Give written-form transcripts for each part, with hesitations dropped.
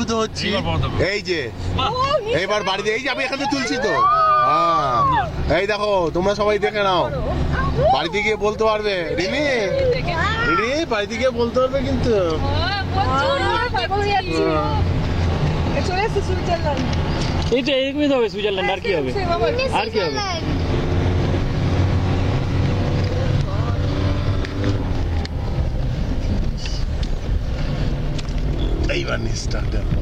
তো হচ্ছি। এই যে এইবার বাড়িতে, এই যে আমি এখানে তুলছি তো। হ্যাঁ, এই দেখো তোমরা সবাই দেখে নাও, বাড়িতে গিয়ে বলতে পারবে। রিমি, রিমি বাড়িতে গিয়ে বলতে পারবে কিন্তু। এইটা এরকমই হবে সুইজারল্যান্ড, আর কি হবে, আর কি হবে। এইবার নিচটা দেখো।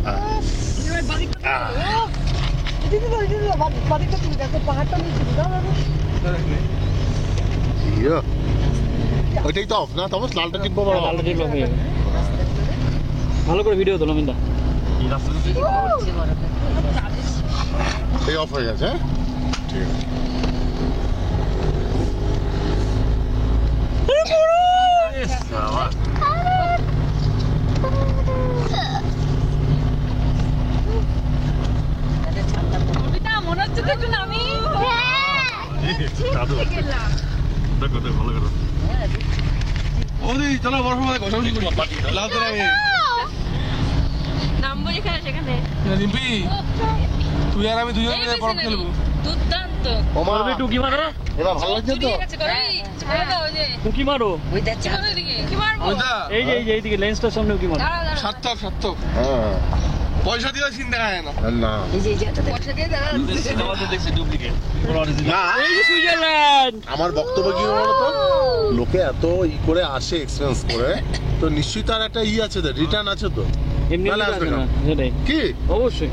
ওইটাই তো অফ না, তবে লালটা টিপবো। লালটা টিপবো, ভালো করে ভিডিও তোলো মিন্দা। এই অফ হয়ে গেছে। ঠিক আছে, মনে হচ্ছে তো একটু নামি। চলো বড় নামবো যেখানে সেখানে। রিম্পি, তুই আর আমি দুজন মিলে বরফ খেলবো। দুর্দান্ত। টুকি মারো, এবার ভালো লাগছে তো। টুকি মারো। এই যে এইদিকে লেন্সটার সামনে টুকি মারো। সার্থক, সার্থক। হ্যাঁ, পয়সা দিয়ে সিন দেখা যায় না। না না, এই যে সুইজারল্যান্ড। আমার বক্তব্য কি বলতো, লোকে এত করে আসে এক্সপেন্স করে, তো নিশ্চয়ই তার একটা আছে, রিটার্ন আছে তো। এমনি নাহলে আসবে না। সেটাই কি অবশ্যই।